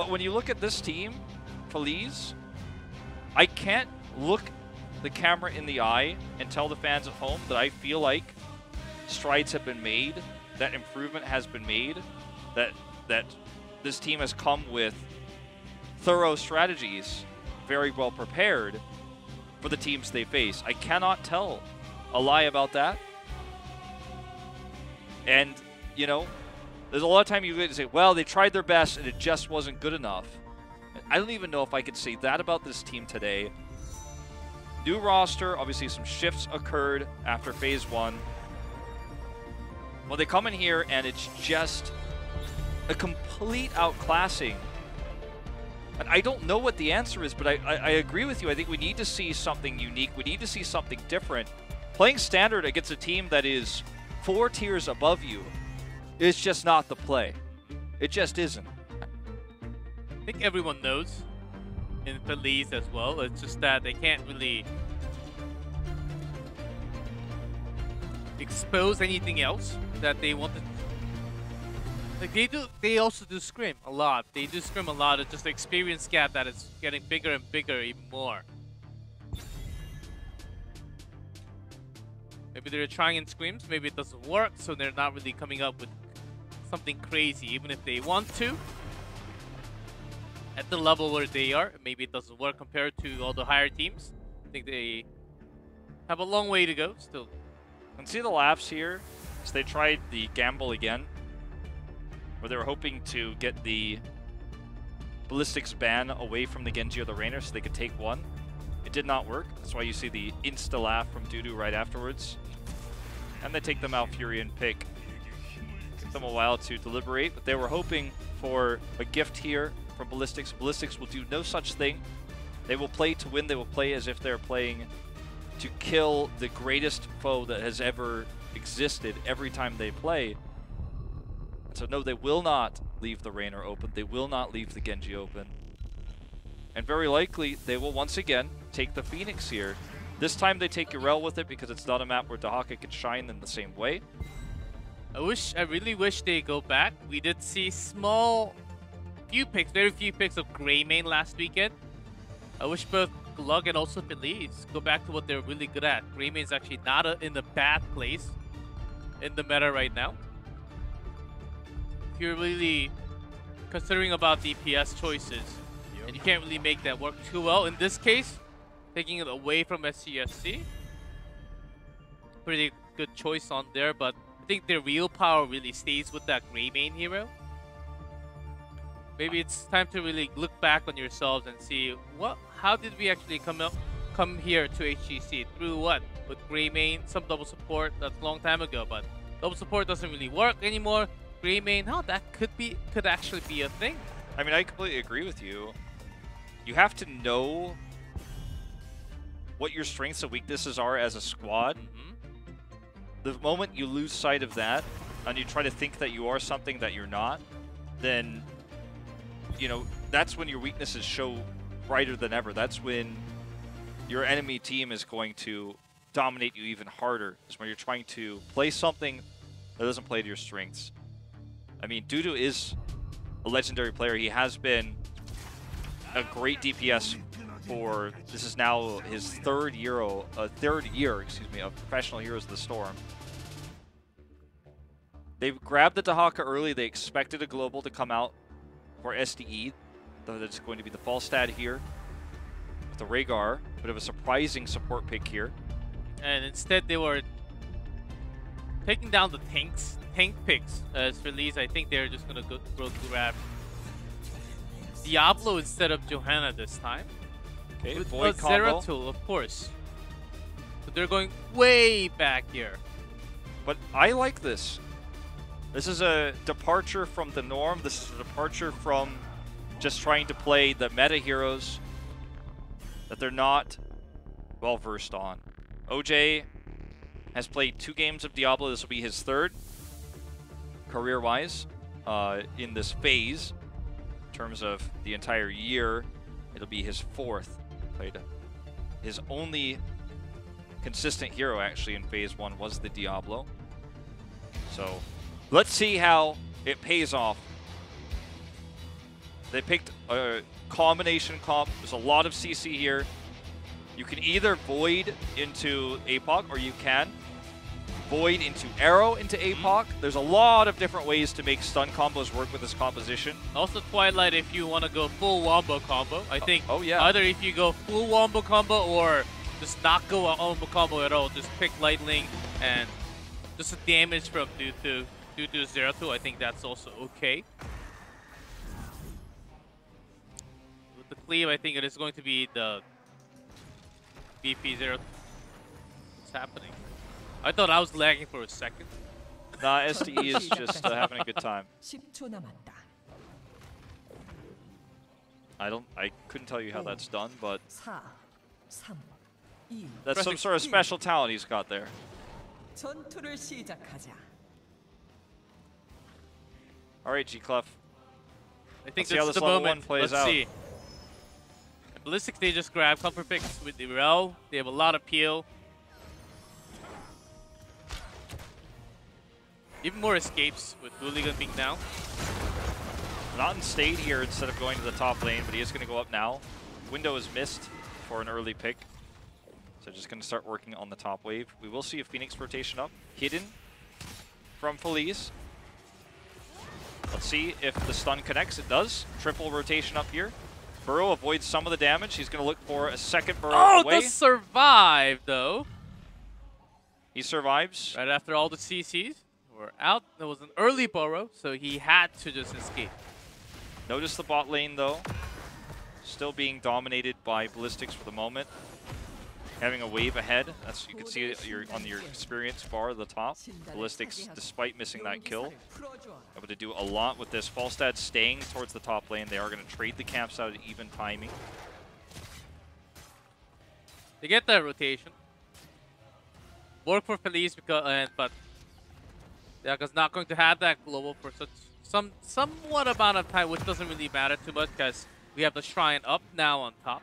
But when you look at this team, Feliz, I can't look the camera in the eye and tell the fans at home that I feel like strides have been made, that improvement has been made, that this team has come with thorough strategies, very well prepared for the teams they face. I cannot tell a lie about that. And, you know, there's a lot of time you say, well, they tried their best and it just wasn't good enough. I don't even know if I could say that about this team today. New roster, obviously some shifts occurred after Phase 1. Well, they come in here and it's just a complete outclassing. And I don't know what the answer is, but I agree with you. I think we need to see something unique. We need to see something different. Playing Standard against a team that is 4 tiers above you is just not the play. It just isn't. I think everyone knows in Feliz as well. It's just that they can't really expose anything else that they want to. Like they also do scrim a lot. They do scrim a lot. It's just the experience gap that is getting bigger and bigger even more. Maybe they're trying in scrims, maybe it doesn't work, so they're not really coming up with something crazy, even if they want to. At the level where they are, maybe it doesn't work compared to all the higher teams. I think they have a long way to go still. And see the laughs here? So they tried the gamble again, where they were hoping to get the Ballistix ban away from the Genji or the Rainer so they could take one. It did not work. That's why you see the insta-laugh from Dudu right afterwards. And they take the Malfurion pick. Took them a while to deliberate, but they were hoping for a gift here from Ballistix. Ballistix will do no such thing. They will play to win. They will play as if they're playing to kill the greatest foe that has ever existed every time they play. So no, they will not leave the Rainer open. They will not leave the Genji open. And very likely, they will once again take the Phoenix here. This time they take Urel with it because it's not a map where Dahaka can shine in the same way. I really wish they go back. We did see very few picks of Greymane last weekend. I wish both Glug and also Feliz go back to what they're really good at. Greymane's actually not in a bad place in the meta right now. If you're really considering about DPS choices, and you can't really make that work too well. In this case, taking it away from SCSC. Pretty good choice on there, but I think their real power really stays with that Greymane hero. Maybe it's time to really look back on yourselves and see how did we actually come here to HGC? Through what? With Greymane, some double support, that's a long time ago, but double support doesn't really work anymore. Greymane, that could actually be a thing. I mean, I completely agree with you. You have to know what your strengths and weaknesses are as a squad. The moment you lose sight of that and you try to think that you are something that you're not, then, you know, that's when your weaknesses show brighter than ever. That's when your enemy team is going to dominate you even harder. It's when you're trying to play something that doesn't play to your strengths. I mean, Dudu is a legendary player. He has been a great DPS for, this is now his third year, of Professional Heroes of the Storm. They grabbed the Dahaka early. They expected a global to come out for SDE. That's going to be the Falstad here with the Rhaegar. Bit of a surprising support pick here. And instead they were taking down the tank picks. As Feliz, I think they're just going to go grab Diablo instead of Johanna this time. Okay, with Void combo. Zeratul, of course. So they're going way back here. But I like this. This is a departure from the norm. This is a departure from just trying to play the meta heroes that they're not well versed on. OJ has played 2 games of Diablo. This will be his 3rd career-wise in this phase. In terms of the entire year, it'll be his 4th. Played his only consistent hero actually in phase 1 was the Diablo. So let's see how it pays off They picked a combination comp. There's a lot of CC here. You can either Void into APOC, or you can Void into Arrow into APOC. There's a lot of different ways to make stun combos work with this composition. Also Twilight if you want to go full wombo combo. I think yeah. either if you go full wombo combo or just not go wombo combo at all, just pick Lightning and just the damage from due to 0-2, I think that's also okay. With the cleave, I think it is going to be the BP0. What's happening? I thought I was lagging for a second. Nah, STE is just having a good time. 10초 남았다. I couldn't tell you how that's done, but 4, 3, 2, that's some sort of special talent he's got there. 전투를 시작하자. All right, G-Clef. I think Let's see how that's this the level moment. 1 plays Let's out. see. Ballistix, they just grab comfort picks with the Rel. They have a lot of peel. Even more escapes with Hooligan being down. Not in state here instead of going to the top lane, but he is going to go up now. Window is missed for an early pick. So just going to start working on the top wave. We will see a Phoenix rotation up. Hidden from Feliz. Let's see if the stun connects. It does. Triple rotation up here. Burrow avoids some of the damage. He's going to look for a second Burrow away. The survive, though. He survives. Right after all the CCs were out. There was an early Burrow, so he had to just escape. Notice the bot lane, though. Still being dominated by Ballistix for the moment. Having a wave ahead. That's, you can see it on your experience bar at the top. Ballistix, despite missing that kill, able to do a lot with this. Falstad staying towards the top lane. They are going to trade the camps out at even timing. They get that rotation. Work for Feliz because, but Yaga's not going to have that global for somewhat amount of time, which doesn't really matter too much because we have the shrine up now on top.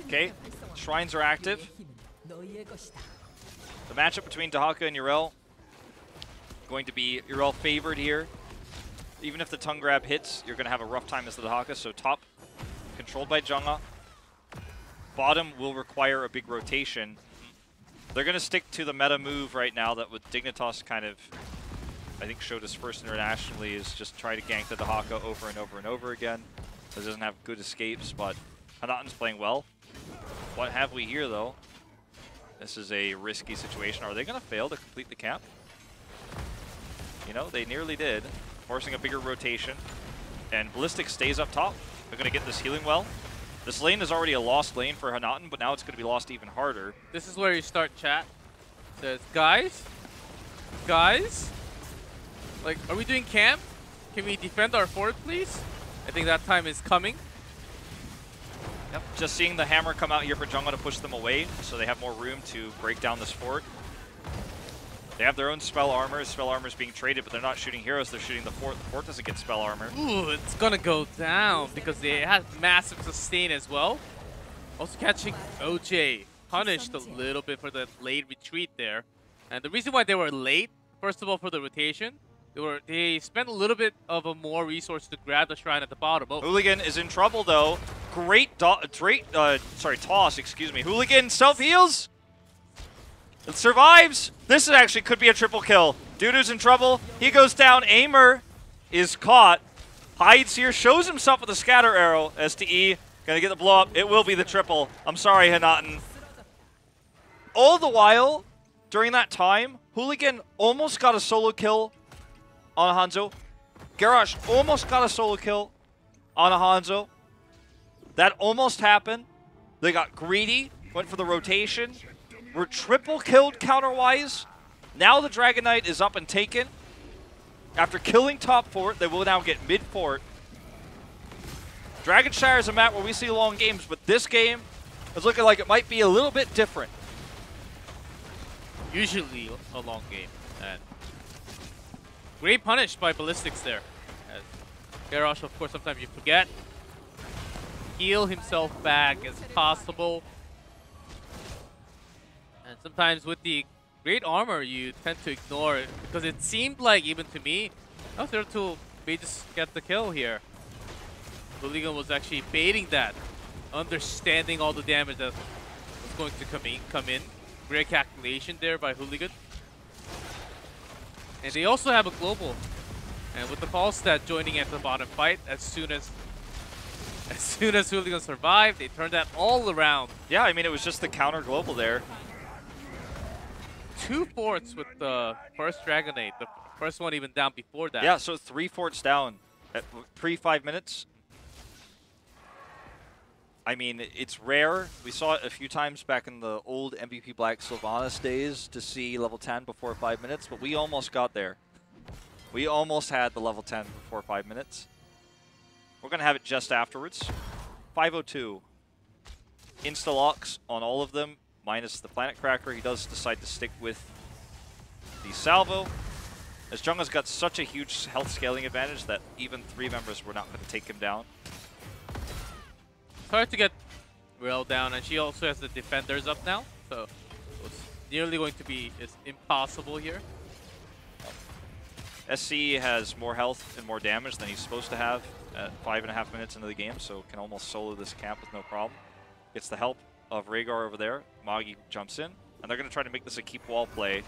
Okay, shrines are active. The matchup between Dahaka and Yrel going to be Yrel favored here. Even if the tongue grab hits, you're going to have a rough time as the Dahaka. So top controlled by Jungha. Bottom will require a big rotation. They're going to stick to the meta move right now that with Dignitas kind of, I think, showed us first internationally, is just try to gank the Dahaka over and over and over again. So it doesn't have good escapes, but Hanatan's playing well. What have we here, though? This is a risky situation. Are they going to fail to complete the camp? You know, they nearly did, forcing a bigger rotation. And Ballistix stays up top. They're going to get this healing well. This lane is already a lost lane for Hanatan, but now it's going to be lost even harder. This is where you start chat. It says, guys, like, are we doing camp? Can we defend our fort, please? I think that time is coming. Yep. Just seeing the hammer come out here for Jungha to push them away, so they have more room to break down this fort. They have their own spell armor. Spell armor is being traded, but they're not shooting heroes. They're shooting the fort. The fort doesn't get spell armor. Ooh, it's gonna go down because they have massive sustain as well. Also catching OJ punished a little bit for the late retreat there. And the reason why they were late, first of all, for the rotation, they spent a little bit of a more resource to grab the shrine at the bottom. Oh. Hooligan is in trouble, though. Great toss, excuse me. Hooligan self-heals. It survives. This actually could be a triple kill. Dudu's in trouble. He goes down. Aimer is caught. Hides here, shows himself with a scatter arrow. STE gonna get the blow up. It will be the triple. I'm sorry, Hanatan. All the while, during that time, Hooligan almost got a solo kill on Hanzo. Garrosh almost got a solo kill on a Hanzo. That almost happened. They got greedy, went for the rotation. Were triple killed counter-wise. Now the Dragon Knight is up and taken. After killing top fort, they will now get mid fort. Dragonshire is a map where we see long games, but this game is looking like it might be a little bit different. Usually a long game. And great punish by Ballistix there. As Garrosh, of course, sometimes you forget. Heal himself back as possible. And sometimes with the great armor, you tend to ignore it because it seemed like, even to me, Oh, 0-2 may just get the kill here. Hooligan was actually baiting that, understanding all the damage that was going to come in. Great calculation there by Hooligan. And they also have a global. And with the Falstad joining at the bottom fight, as soon as Hooligan survived, they turned that all around. Yeah, I mean, it was just the counter global there. 2 forts with the first Dragonade. The first one even down before that. Yeah, so 3 forts down at pre-5 minutes. I mean, it's rare. We saw it a few times back in the old MVP Black Sylvanas days to see level 10 before 5 minutes, but we almost got there. We almost had the level 10 before 5 minutes. We're going to have it just afterwards. 502. Insta-locks on all of them, minus the Planet Cracker. He does decide to stick with the Salvo. As Jungha's got such a huge health scaling advantage that even 3 members were not going to take him down. It's hard to get Rail down, and she also has the defenders up now, so it's nearly going to be impossible here. SC has more health and more damage than he's supposed to have at 5.5 minutes into the game, so can almost solo this camp with no problem. Gets the help of Rhaegar over there. Magi jumps in, and they're going to try to make this a keep wall play.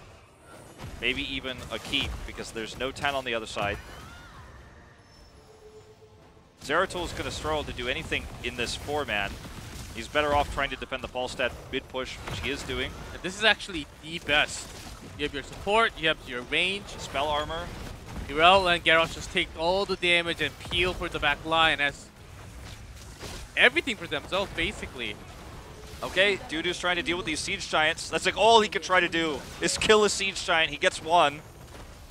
Maybe even a keep, because there's no 10 on the other side. Zeratul is going to struggle to do anything in this 4-man. He's better off trying to defend the Falstad mid-push, which he is doing. And this is actually the best. You have your support, you have your range. Spell armor. Irel and Garrosh just take all the damage and peel for the back line as everything for themselves, basically. Okay, Dudu's trying to deal with these Siege Giants. That's like all he can try to do is kill a Siege Giant. He gets one.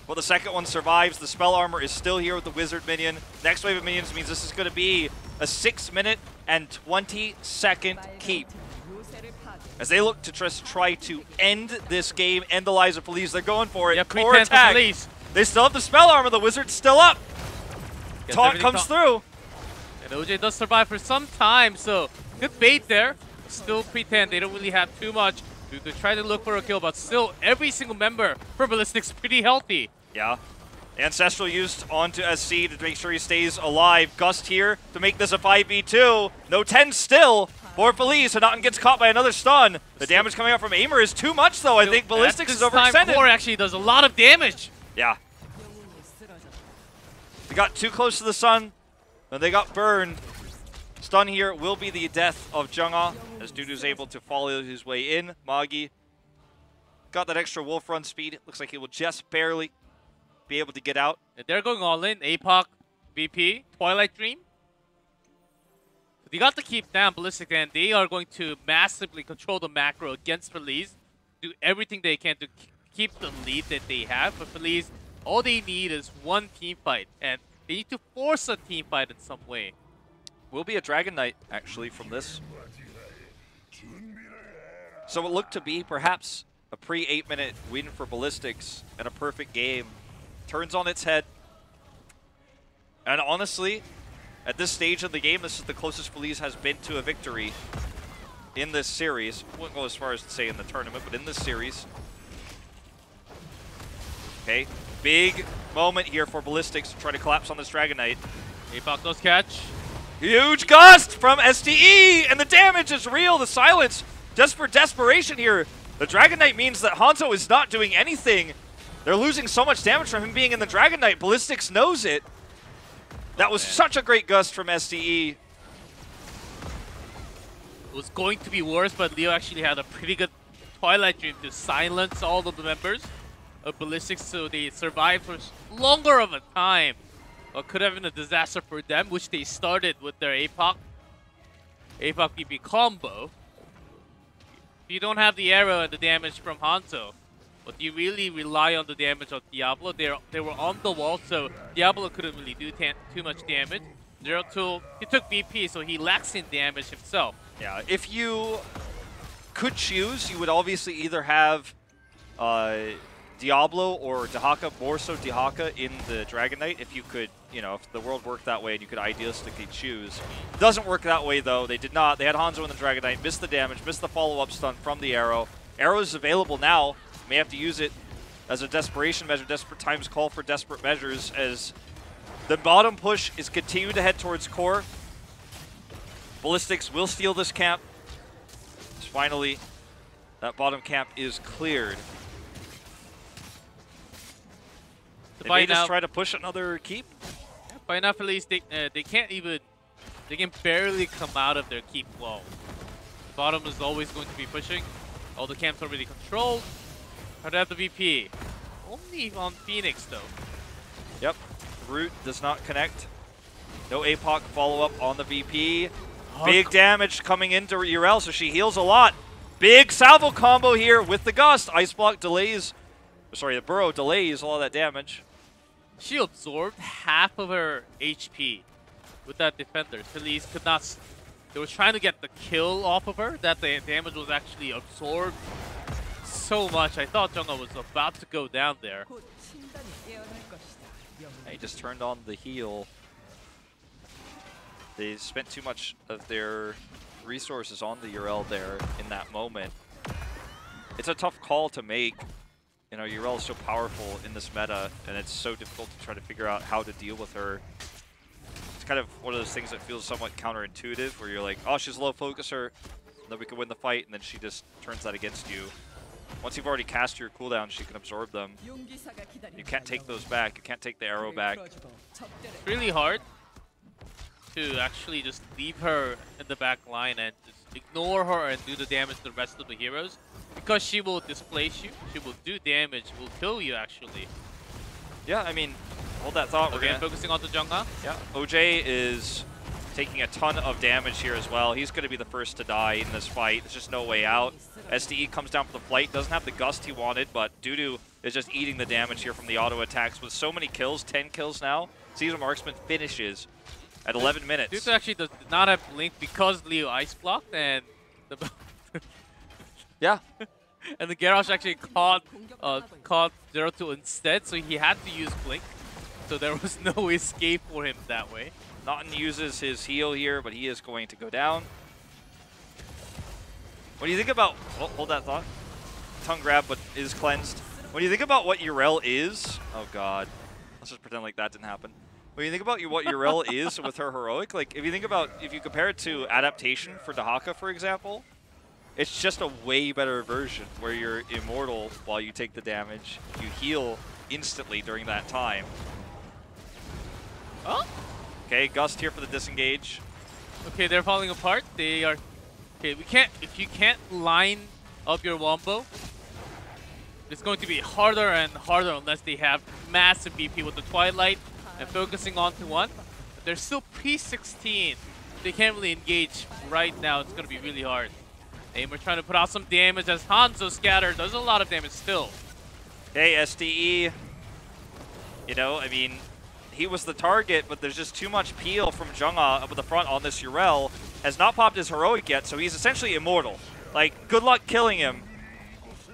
Well, the second one survives. The Spell Armor is still here with the Wizard minion. Next wave of minions means this is going to be a 6-minute and 20-second keep. As they look to just try to end this game, end the lives of Feliz, they're going for it. Yeah, Core attack. They still have the Spell Armor. The Wizard's still up. Taunt comes through. And OJ does survive for some time, so good bait there. Still pretend they don't really have too much. You could try to look for a kill, but still every single member for Ballistix pretty healthy. Yeah. Ancestral used onto SC to make sure he stays alive. Gust here to make this a 5v2. No 10 still for Feliz, so Naughton gets caught by another stun. The damage coming out from Aimer is too much, though. I think Ballistix is overextended. Core actually does a lot of damage. Yeah. They got too close to the sun, and they got burned. Stun here will be the death of Jungha, as Dudu's able to follow his way in. Magi got that extra Wolf Run speed. Looks like he will just barely be able to get out. And they're going all in. APOC, VP, Twilight Dream. They got to keep down Ballistix, and they are going to massively control the macro against Feliz. Do everything they can to keep the lead that they have. But Feliz, all they need is one team fight, and they need to force a team fight in some way. Will be a Dragon Knight, actually, from this. So it looked to be perhaps a pre-8-minute win for Ballistix and a perfect game. Turns on its head. And honestly, at this stage of the game, this is the closest Feliz has been to a victory in this series. Wouldn't go as far as to say in the tournament, but in this series. Okay, big moment here for Ballistix to try to collapse on this Dragon Knight. APOC does catch. Huge gust from SDE, and the damage is real. The silence, just for desperation here. The Dragon Knight means that Hanzo is not doing anything. They're losing so much damage from him being in the Dragon Knight. Ballistix knows it. That was such a great gust from SDE. It was going to be worse, but Leo actually had a pretty good Twilight Dream to silence all of the members of Ballistix, so they survived for longer of a time. What could have been a disaster for them, which they started with their APOC VP combo. If you don't have the arrow and the damage from Hanzo, but you really rely on the damage of Diablo. They were on the wall, so Diablo couldn't really do too much damage. Zeratul, he took VP, so he lacks in damage himself. Yeah, if you could choose, you would obviously either have Diablo or Dehaka, more so Dehaka in the Dragon Knight, if you could, you know, if the world worked that way and you could idealistically choose. Doesn't work that way, though. They did not. They had Hanzo in the Dragon Knight, missed the damage, missed the follow-up stun from the arrow. Arrow is available now. May have to use it as a desperation measure. Desperate times call for desperate measures as the bottom push is continuing to head towards core. Ballistix will steal this camp. As finally, that bottom camp is cleared. They may just try to push another keep. By now, Feliz, they can't even, they can barely come out of their keep wall. The bottom is always going to be pushing. All the camps already controlled. How to have the VP? Only on Phoenix though. Yep, root does not connect. No APOC follow-up on the VP. Big damage coming into Urel, so she heals a lot. Big salvo combo here with the Gust. Ice Block delays, sorry, the Burrow delays all of that damage. She absorbed half of her HP with that defender. Feliz could not. They were trying to get the kill off of her. That the damage was actually absorbed so much. I thought Jungha was about to go down there. 곧 신단이 깨어날 것이다. They just turned on the heal. They spent too much of their resources on the Urel there in that moment. It's a tough call to make. You know, Urel is so powerful in this meta, and it's so difficult to try to figure out how to deal with her. It's kind of one of those things that feels somewhat counterintuitive, where you're like, oh, she's a low focuser, then we can win the fight, and then she just turns that against you. Once you've already cast your cooldown, she can absorb them. You can't take those back. You can't take the arrow back. It's really hard to actually just leave her in the back line and just ignore her and do the damage to the rest of the heroes. Because she will displace you, she will do damage, will kill you actually. Yeah, I mean, hold that thought. Again, we're focusing on the Jungha. Yeah, OJ is taking a ton of damage here as well. He's going to be the first to die in this fight. There's just no way out. SDE comes down for the flight, doesn't have the Gust he wanted, but Dudu is just eating the damage here from the auto attacks with so many kills, 10 kills now. Seasonal Marksman finishes at 11 minutes. Dudu actually did not have Blink because Leo ice blocked, and the yeah. and the Garrosh actually caught 0-2 instead, so he had to use Blink. So there was no escape for him that way. Naughton uses his heal here, but he is going to go down. What do you think about... Oh, hold that thought. Tongue grab, but is cleansed. When you think about what Urel is... Oh, God. Let's just pretend like that didn't happen. When you think about what Urel is with her heroic, like, if you think about... If you compare it to Adaptation for Dahaka, for example, it's just a way better version where you're immortal while you take the damage. You heal instantly during that time. Oh? Okay, Gust here for the disengage. Okay, they're falling apart. They are... Okay, we can't... If you can't line up your wombo, it's going to be harder and harder unless they have massive BP with the Twilight and focusing on to one. But they're still pre-16. They can't really engage right now. It's going to be really hard. And we're trying to put out some damage as Hanzo scatters. There's a lot of damage still. Okay, SDE. You know, I mean... He was the target, but there's just too much peel from Jungha up at the front on this Urel. Has not popped his heroic yet, so he's essentially immortal. Like, good luck killing him.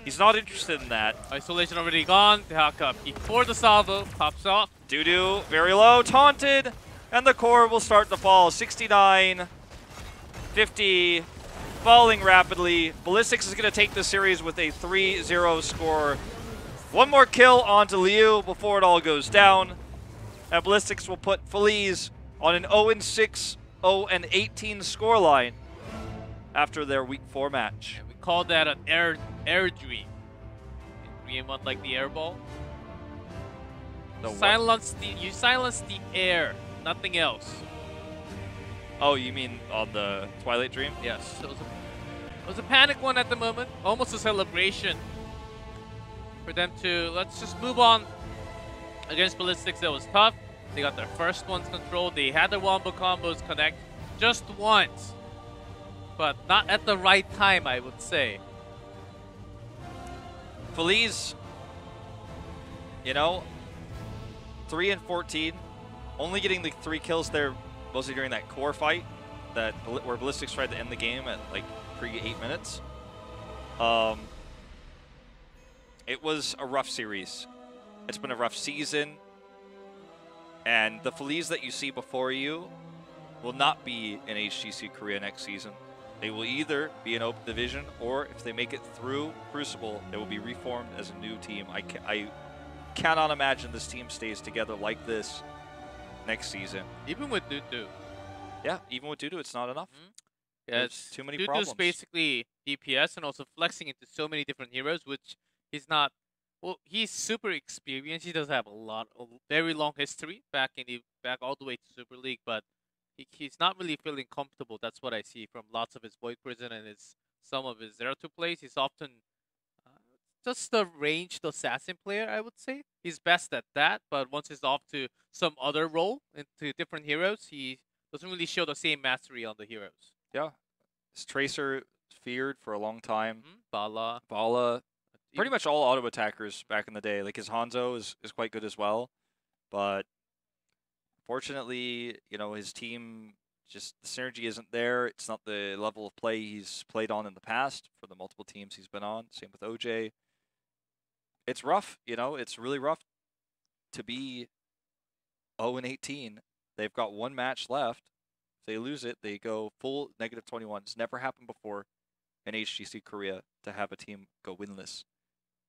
He's not interested in that. Isolation already gone. Dahaka before the salvo pops off. Dudu very low, taunted, and the core will start to fall. 69, 50, falling rapidly. Ballistix is going to take the series with a 3-0 score. One more kill onto Liu before it all goes down. And Ballistix will put Feliz on an 0-6, 0-18 scoreline after their Week 4 match. And we call that an air dream. In Korean one, like the air ball. You silence the air, nothing else. Oh, you mean on the Twilight Dream? Yes. It was a panic one at the moment, almost a celebration for them to let's just move on. Against Ballistix, that was tough. They got their first ones controlled. They had their wombo combos connect just once, but not at the right time, I would say. Feliz, you know, 3 and 14, only getting the 3 kills there, mostly during that core fight, where Ballistix tried to end the game at like pre-8 minutes. It was a rough series. It's been a rough season, and the Feliz that you see before you will not be in HGC Korea next season. They will either be an open division, or if they make it through Crucible, they will be reformed as a new team. I cannot imagine this team stays together like this next season. Even with Dudu. Yeah, even with Dudu, it's not enough. Yeah, There's too many Dudu's problems. basically DPS and also flexing into so many different heroes, which he's not. Well, he's super experienced. He does have a very long history back all the way to Super League, but he's not really feeling comfortable. That's what I see from lots of his Void Prison and some of his Zero 2 plays. He's often just a ranged assassin player, I would say. He's best at that, but once he's off to some other role into different heroes, he doesn't really show the same mastery on the heroes. Yeah, this Tracer feared for a long time. Bala. Pretty much all auto attackers back in the day. Like his Hanzo is quite good as well, but fortunately, you know, his team, just the synergy isn't there. It's not the level of play he's played on in the past for the multiple teams he's been on. Same with OJ. It's rough, you know, it's really rough to be 0-18. They've got one match left. If they lose it, they go full -21. It's never happened before in HGC Korea to have a team go winless.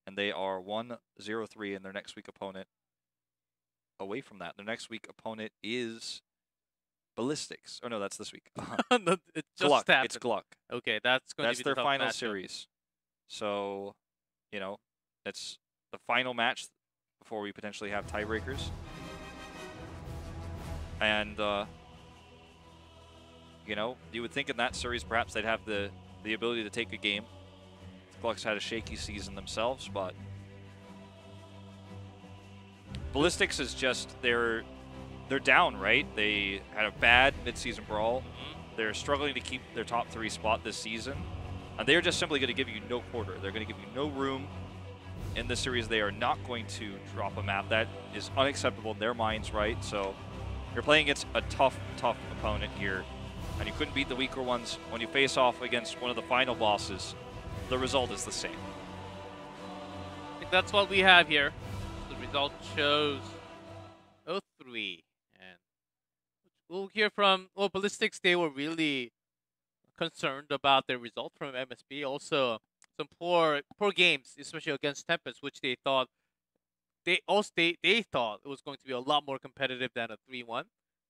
And they are 1-0-3 in their next week opponent. Away from that, their next week opponent is Ballistix. Oh no, that's this week. No, it just Gluck. happened. It's Gluck. Okay, that's going to be their the tough final matchup. series. So, you know, it's the final match before we potentially have tiebreakers. And you know, you would think in that series perhaps they'd have the ability to take a game. Gluck's had a shaky season themselves, but Ballistix is just they're down, right? They had a bad midseason brawl. They're struggling to keep their top 3 spot this season, and they're just simply going to give you no quarter. They're going to give you no room in this series. They are not going to drop a map. That is unacceptable in their minds, right? So you're playing against a tough opponent here, and you couldn't beat the weaker ones. When you face off against one of the final bosses, the result is the same. I think that's what we have here. The result shows 0-3. And we'll hear from Ballistix. They were really concerned about their result from MSB. Also, some poor games, especially against Tempest, which they thought they thought it was going to be a lot more competitive than a 3-1.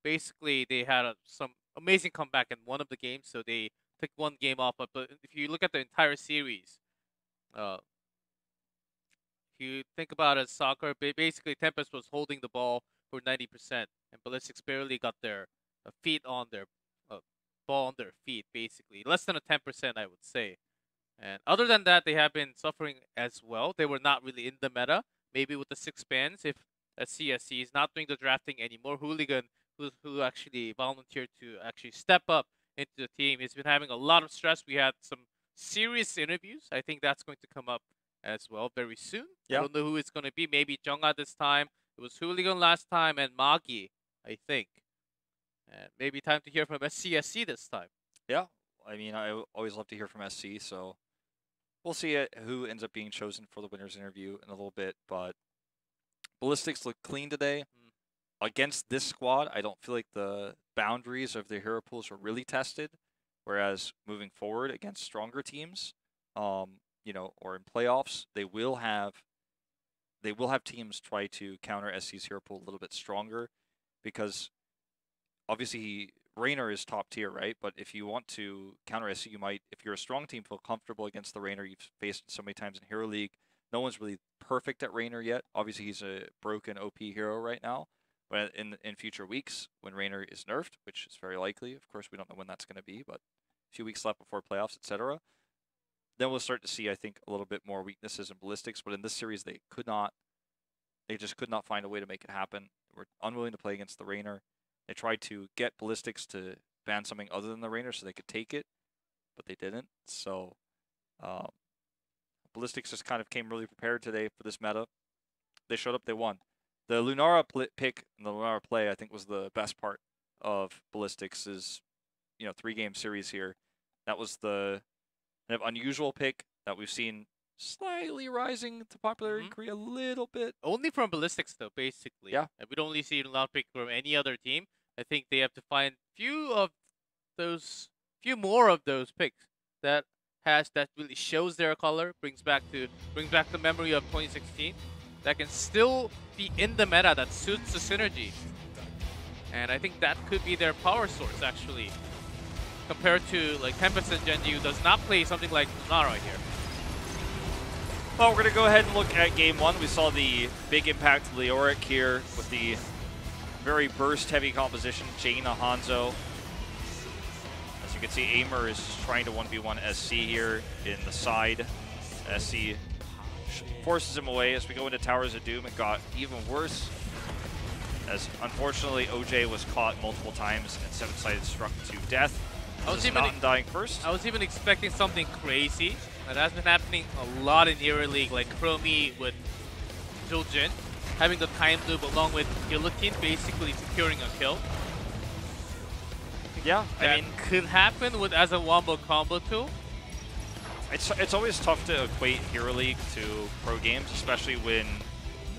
Basically, they had some amazing comeback in one of the games, so they took one game off. But if you look at the entire series, if you think about it as soccer, basically Tempest was holding the ball for 90%, and Ballistix barely got their feet on their ball on their feet, basically. Less than a 10%, I would say. And other than that, they have been suffering as well. They were not really in the meta. Maybe with the 6 bans, if CSC is not doing the drafting anymore, Hooligan, who actually volunteered to actually step up into the team, he's been having a lot of stress. We had some serious interviews. I think that's going to come up as well very soon. Yeah. I don't know who it's going to be. Maybe Jungha this time. It was Hooligan last time and Magi, I think. And maybe time to hear from SCSC this time. Yeah, I mean, I always love to hear from SC, so we'll see who ends up being chosen for the winner's interview in a little bit. But Ballistix looked clean today. Against this squad, I don't feel like the boundaries of their hero pools are really tested. Whereas moving forward against stronger teams, you know, or in playoffs, they will have teams try to counter SC's hero pool a little bit stronger, because obviously Raynor is top tier, right? But if you want to counter SC, you might, if you're a strong team, feel comfortable against the Raynor you've faced so many times in Hero League. No one's really perfect at Raynor yet. Obviously, he's a broken OP hero right now. But in future weeks, when Raynor is nerfed, which is very likely, of course, we don't know when that's going to be, but a few weeks left before playoffs, etc., then we'll start to see, I think, a little bit more weaknesses in Ballistix. But in this series, they just could not find a way to make it happen. They were unwilling to play against the Raynor. They tried to get Ballistix to ban something other than the Raynor so they could take it, but they didn't. So Ballistix just kind of came really prepared today for this meta. They showed up, they won. The Lunara pick and the Lunara play, I think, was the best part of Ballistix's, 3-game series here. That was the kind of unusual pick that we've seen slightly rising to popularity in Korea a little bit. Only from Ballistix, though, basically. Yeah. And we don't really see Lunara pick from any other team. I think they have to find few few more of those picks that really shows their color, brings back the memory of 2016, that can still be in the meta, that suits the synergy. And I think that could be their power source actually, compared to like Tempest and Genji, who does not play something like Lunara here. Well, we're going to go ahead and look at game one. We saw the big impact of Leoric here with the very burst-heavy composition, Jaina, Hanzo. As you can see, Aimer is trying to 1v1 SC here in the side. SC forces him away. As we go into Towers of Doom, it got even worse, as unfortunately OJ was caught multiple times and seven-sided struck to death. Mountain dying first. I was even expecting something crazy. That has been happening a lot in Hero League, like Chromie with Joljin, having the time loop along with Guillotine basically securing a kill. Yeah, I mean, could happen with as a wombo combo tool. It's always tough to equate Hero League to pro games, especially when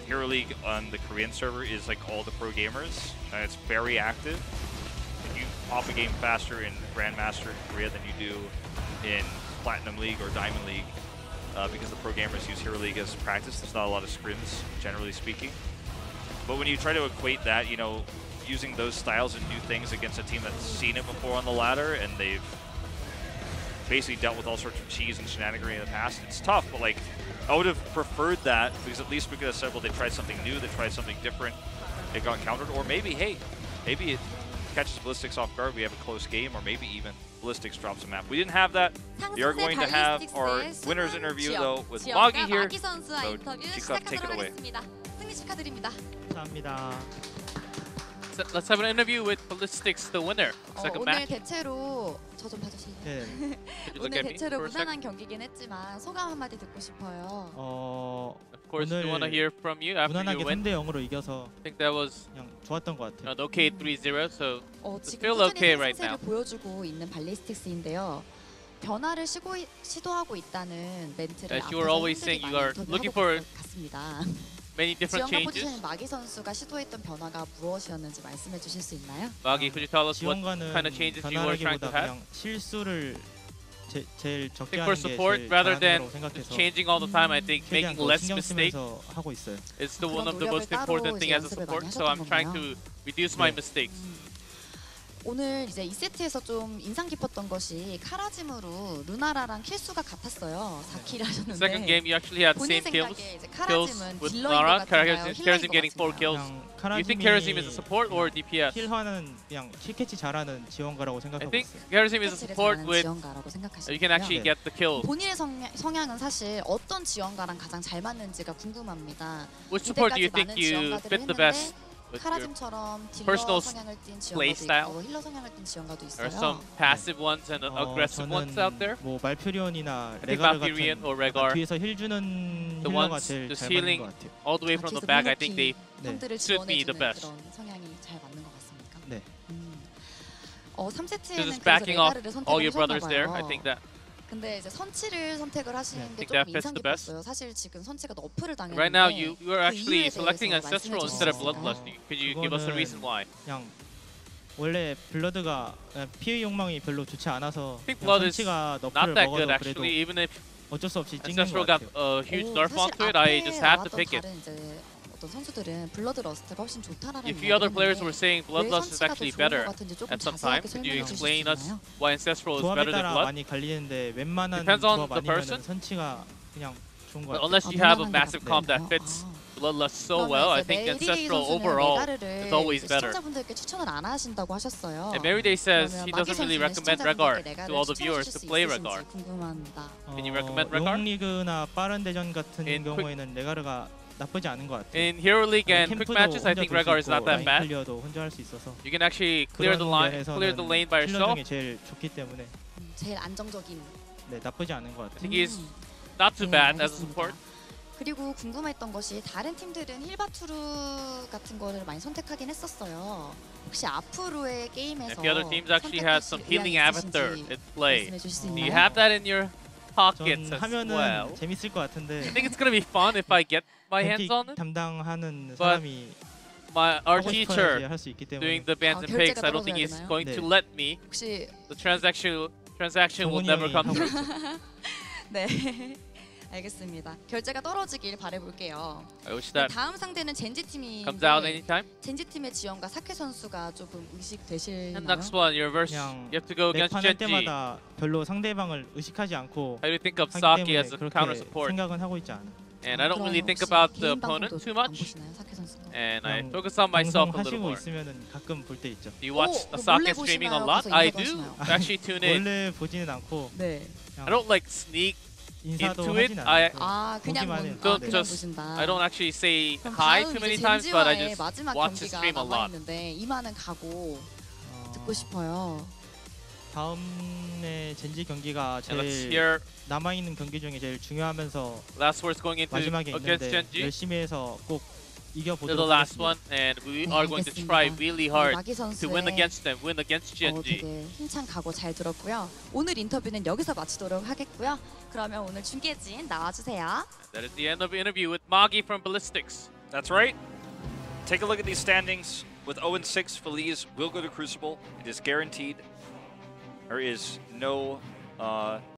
Hero League on the Korean server is like all the pro gamers, and it's very active. If you pop a game faster in Grandmaster in Korea than you do in Platinum League or Diamond League, because the pro gamers use Hero League as practice. There's not a lot of scrims, generally speaking. But when you try to equate that, you know, using those styles and new things against a team that's seen it before on the ladder and they've basically dealt with all sorts of cheese and shenanigery in the past, it's tough. But like, I would have preferred that, because at least we could have said, well, they tried something new, they tried something different, it got countered, or maybe, hey, maybe it catches Ballistix off guard, we have a close game, or maybe even Ballistix drops a map. We didn't have that. We are going to have our winners interview though with Magi here. So Chika, take it away. So let's have an interview with Ballistix, the winner. Second 오늘 match. 대체로 저 좀 봐주세요. 네. Could you look 오늘 at me 대체로 for a 무난한 second? 경기긴 했지만 소감 한마디 듣고 싶어요. Of course, we want to hear from you after 무난하게 you win. 3대 0으로 이겨서 I think that was 그냥 좋았던 것 같아요. an okay 3-0, so 지금 feel 꾸준히 okay right 상승세를 now. 보여주고 있는 발리스틱스인데요. 변화를 시도하고 있다는 멘트를 As you were always saying, you are looking for 같습니다. many different 지원과 changes. 포지션인 마기 선수가 시도했던 변화가 무엇이었는지 말씀해 주실 수 있나요? Magi, could you tell us what 지원가는 kind of changes you were trying to 변화라기보다 have? 그냥 실수를 제일 적게 I think 하는 for 게 support, 제일 rather 잘하는 than 거라고 생각해서 changing all the time, I think 최대한 making 더 less 신경 mistakes 쓰면서 하고 있어요. is the one 그런 of the most 노력을 important 따로 thing 이제 as a 연습을 support. 많이 So I'm 하셨던 trying 거군요. to reduce my 네. mistakes. 오늘 이제 2세트에서 좀 인상 깊었던 것이 카라짐으로 루나라랑 킬수가 같았어요. 4킬 하셨는데 Second game, you actually had 본인 same kills. 생각에 이제 Kills 카라짐은 with 딜러인 것 Lara, 같은가요? 힐러인 Karazim 것 getting 4 같은가요? kills. 그냥 You think 카라짐이 Karazim is a support or DPS? 킬하는 그냥 킬캐치 잘하는 지원가라고 I 생각하고 think 있어요. Karazim is a 캐치를 support 잘하는 with 지원가라고 you can actually 생각하시고요. get the kill. 본인의 성향은 사실 어떤 지원가랑 가장 잘 맞는지가 궁금합니다. Which support do you 이때까지 think 많은 you 지원가들을 fit the 했는데 best with your 카라짐처럼 딜러 personal 성향을 띈 play 지원가도 style? 있고 힐러 성향을 띈 지원가도 There are 있어요. some passive ones and aggressive ones out there. 뭐 말퓨리온이나 I think 레가르 Valkyrian 같은 or Rhaegar, 뒤에서 힐 주는 the 힐러가 ones 제일 just 잘 맞는 healing 것 같아요. all the way from the 계속 back, I think they 네. 형들을 should be the 지원해주는 best. 그런 성향이 잘 맞는 것 같습니까? 네. 3세트에는 just 그래서 backing off 레가르를 all 선택을 your brothers there. I 하셨나 think 봐요. that 근데 이제 선치를 선택을 하시는 Yeah. 게 Think that 조금 fits 인상 the best. 깊었어요. 사실 지금 선치가 너프를 당했는데 right now you are 그 actually 이유에 selecting 대해서 Ancestral 말씀해 instead of 주실 수 Bloodlust. 있을까요? Could you give us a reason why? 그냥 원래 블러드가 피해 욕망이 별로 좋지 않아서 I think 그냥 Blood is 선치가 not 너프를 that good 먹어도 그래도 actually. Even if 어쩔 수 없이 찍는 Ancestral 것 got 같아요. a huge 오, nerf 사실 onto it, I just have to 앞에 pick it. 나왔던 다른 이제 어떤 선수들은 블러드 러스트가 훨씬 좋다라는 A few other players were 얘기를 saying 했는데 왜 Bloodlust is 선치가 더 actually 좋은 better 것 같은지 조금 at some 자세하게 time. Could you 설명해 주실 수 explain us 있나요? why Ancestral is 조합에 better than 따라 Blood? 많이 갈리는데 웬만한 Depends on 조합 the person. 아니면 선치가 그냥 좋은 것 But 같아요. unless you have a 무난한 게 massive comp that 낫네요. fits Bloodlust so well, I think Ancestral overall is always better. 시청자분들께 추천을 안 하신다고 하셨어요. And Maryday says he 그러면 doesn't 마기 really 선수는 recommend Rhaegar 시청자분들께 to all the 레가를 viewers 추천해 to 주실 play 수 Rhaegar. 있으신지 궁금합니다. Can you recommend Rhaegar? 롱리그나 빠른 대전 같은 In quick- 경우에는 레가르가 나쁘지 않은 것 같아요. In Hero League and quick 캠프도 matches, I 혼자 think 돌수 Rhaegar is not 있고 that bad. 클리어도 혼자 할 수 있어서 You can actually clear 그런 the line, 면에서는 clear the lane by 킬러 yourself. 중에 제일 좋기 때문에 제일 안정적인. 네, 나쁘지 않은 것 I 같아요. think he's 음. not too 네, bad as a 알겠습니다. support. 그리고 궁금했던 것이 다른 팀들은 힐바투르 같은 거를 많이 선택하긴 했었어요. 혹시 앞으로의 게임에서 If the other teams actually had some 선택하실 healing 의향이 avatar 있으신지 in play, 말씀해 주실 수 do you 있나요? have that in your pockets 전 as 하면은 well? 재밌을 것 같은데 I think it's gonna be fun if I get my hands 벤틱 on it. 담당하는 But 사람이 our 하고 teacher 싶어야지 할 수 있기 doing 때문에 the bands and pigs, I don't think he's 떨어져야 going to 되나요? let me. 혹시 The transaction will 정훈이 never 형이 come 하고 through. 네. 알겠습니다. 결제가 떨어지길 바라볼게요. I wish that 다음 상대는 젠지 comes out 팀인데 anytime. 젠지 팀의 지원과 사케 선수가 조금 의식되실나요? And next one, your verse, 그냥 you have to go against 랩판 할 Genji. 때마다 별로 상대방을 의식하지 않고 How do you think of 하기 Saki 때문에 as a 그렇게 counter support? 생각은 하고 있지 않아요. And I don't really 그러면 think 혹시 about the 개인 opponent 방송도 too 안 much. 보시나요, 사케 선수도? And I 그냥 focus on myself a little 방송하시고 more. 있으면은 가끔 볼 때 있죠. Do you watch 오, Saki 몰래 streaming a 보시나요? lot? 가서 I 인사도 do. 하시나요? Actually tune in. 원래 보지는 않고 네. I don't like sneak. 인사도 into it, 하진 I- 않아요. 아 그냥 보기만 본, 해요. Don't 그냥 just- 보신다. I don't actually say 그럼 hi 다음 too many 이제 times, but I 젠지와의 just 마지막 watch the 경기가 stream a 남아 lot. 있는데 이만은 가고 듣고 싶어요. 다음에 젠지 경기가 And let's 제일 hear 남아 있는 경기 중에 제일 중요하면서 last words going into 마지막에 against 있는데 Genji. 열심히 해서 꼭 They're the 이겨보도록 last 하겠습니다. one, and we 네, are going to try 알겠습니다. really hard 마기 to 선수의 win against them, win against Genji. 되게 힘찬 각오 잘 들었고요. 오늘 인터뷰는 여기서 마치도록 하겠고요. 그러면 오늘 중계진 나와주세요. That is the end of the interview with Magi from Ballistix. That's right. Take a look at these standings. With 0-6, Feliz will go to Crucible. It is guaranteed. There is no